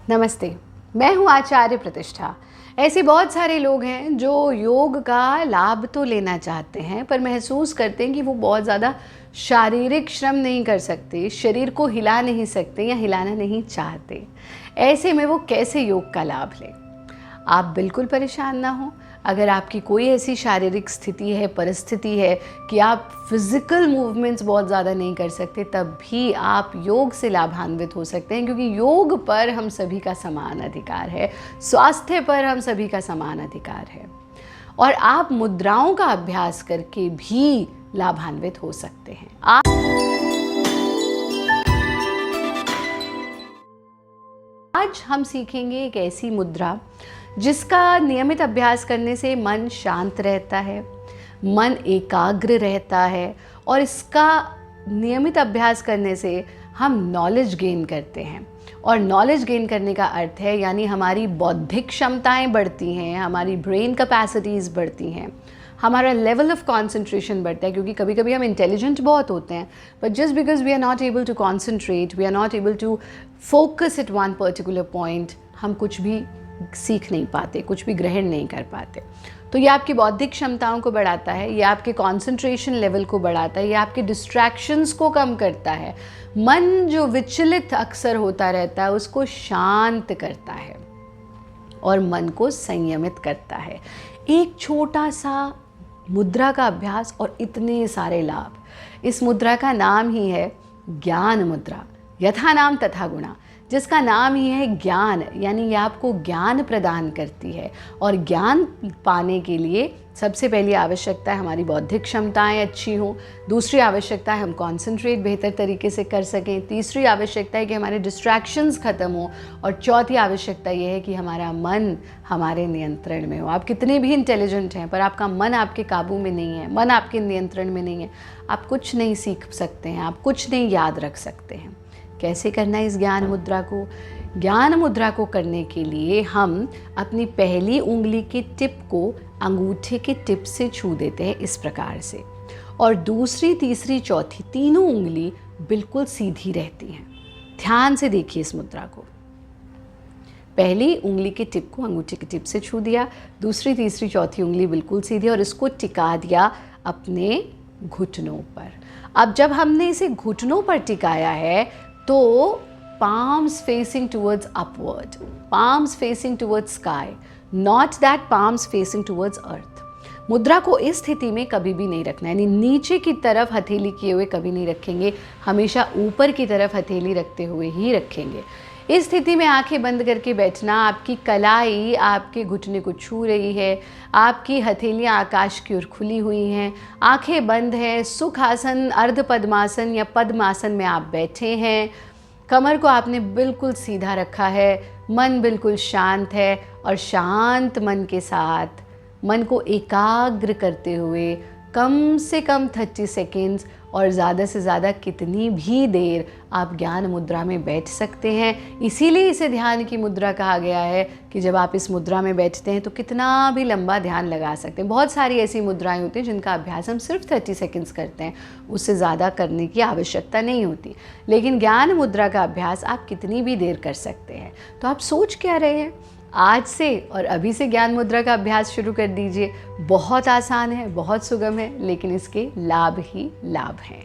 नमस्ते, मैं हूँ आचार्य प्रतिष्ठा। ऐसे बहुत सारे लोग हैं जो योग का लाभ तो लेना चाहते हैं पर महसूस करते हैं कि वो बहुत ज़्यादा शारीरिक श्रम नहीं कर सकते, शरीर को हिला नहीं सकते या हिलाना नहीं चाहते। ऐसे में वो कैसे योग का लाभ लें? आप बिल्कुल परेशान ना हो। अगर आपकी कोई ऐसी शारीरिक स्थिति है, परिस्थिति है कि आप फिज़िकल मूवमेंट्स बहुत ज़्यादा नहीं कर सकते, तब भी आप योग से लाभान्वित हो सकते हैं, क्योंकि योग पर हम सभी का समान अधिकार है, स्वास्थ्य पर हम सभी का समान अधिकार है और आप मुद्राओं का अभ्यास करके भी लाभान्वित हो सकते हैं। आज हम सीखेंगे एक ऐसी मुद्रा जिसका नियमित अभ्यास करने से मन शांत रहता है, मन एकाग्र रहता है और इसका नियमित अभ्यास करने से हम नॉलेज गेन करते हैं। और नॉलेज गेन करने का अर्थ है यानी हमारी बौद्धिक क्षमताएं बढ़ती हैं, हमारी ब्रेन कैपेसिटीज़ बढ़ती हैं, हमारा लेवल ऑफ कॉन्सेंट्रेशन बढ़ता है। क्योंकि कभी कभी हम इंटेलिजेंट बहुत होते हैं but just because we are not able to concentrate, we are not able to focus at one particular point, हम कुछ भी सीख नहीं पाते, कुछ भी ग्रहण नहीं कर पाते। तो ये आपकी बौद्धिक क्षमताओं को बढ़ाता है, ये आपके कंसंट्रेशन लेवल को बढ़ाता है, ये आपके डिस्ट्रैक्शंस को कम करता है, मन जो विचलित अक्सर होता रहता है उसको शांत करता है और मन को संयमित करता है। एक छोटा सा मुद्रा का अभ्यास और इतने सारे लाभ। इस मुद्रा का नाम ही है ज्ञान मुद्रा, यथा नाम तथा गुणा, जिसका नाम ही है ज्ञान, यानी ये आपको ज्ञान प्रदान करती है। और ज्ञान पाने के लिए सबसे पहली आवश्यकता है हमारी बौद्धिक क्षमताएं अच्छी हों, दूसरी आवश्यकता है हम कंसंट्रेट बेहतर तरीके से कर सकें, तीसरी आवश्यकता है कि हमारे डिस्ट्रैक्शंस ख़त्म हो और चौथी आवश्यकता ये है कि हमारा मन हमारे नियंत्रण में हो। आप कितने भी इंटेलिजेंट हैं पर आपका मन आपके काबू में नहीं है, मन आपके नियंत्रण में नहीं है, आप कुछ नहीं सीख सकते हैं, आप कुछ नहीं याद रख सकते हैं। कैसे करना है इस ज्ञान मुद्रा को? ज्ञान मुद्रा को करने के लिए हम अपनी पहली उंगली के टिप को अंगूठे के टिप से छू देते हैं इस प्रकार से, और दूसरी, तीसरी, चौथी तीनों उंगली बिल्कुल सीधी रहती हैं। ध्यान से देखिए इस मुद्रा को। पहली उंगली के टिप को अंगूठे के टिप से छू दिया, दूसरी, तीसरी, चौथी उंगली बिल्कुल सीधी और इसको टिका दिया अपने घुटनों पर। अब जब हमने इसे घुटनों पर टिकाया है तो palms facing towards upward, palms facing towards sky, not that palms facing towards earth। मुद्रा को इस स्थिति में कभी भी नहीं रखना, यानी नीचे की तरफ हथेली किए हुए कभी नहीं रखेंगे, हमेशा ऊपर की तरफ हथेली रखते हुए ही रखेंगे। इस स्थिति में आंखें बंद करके बैठना, आपकी कलाई आपके घुटने को छू रही है, आपकी हथेलियां आकाश की ओर खुली हुई हैं, आंखें बंद हैं, सुखासन, अर्ध पद्मासन या पद्मासन में आप बैठे हैं, कमर को आपने बिल्कुल सीधा रखा है, मन बिल्कुल शांत है और शांत मन के साथ मन को एकाग्र करते हुए कम से कम 30 सेकेंड्स और ज़्यादा से ज़्यादा कितनी भी देर आप ज्ञान मुद्रा में बैठ सकते हैं। इसीलिए इसे ध्यान की मुद्रा कहा गया है कि जब आप इस मुद्रा में बैठते हैं तो कितना भी लंबा ध्यान लगा सकते हैं। बहुत सारी ऐसी मुद्राएं होती हैं जिनका अभ्यास हम सिर्फ 30 सेकेंड्स करते हैं, उससे ज़्यादा करने की आवश्यकता नहीं होती, लेकिन ज्ञान मुद्रा का अभ्यास आप कितनी भी देर कर सकते हैं। तो आप सोच क्या रहे हैं? आज से और अभी से ज्ञान मुद्रा का अभ्यास शुरू कर दीजिए। बहुत आसान है, बहुत सुगम है, लेकिन इसके लाभ ही लाभ हैं।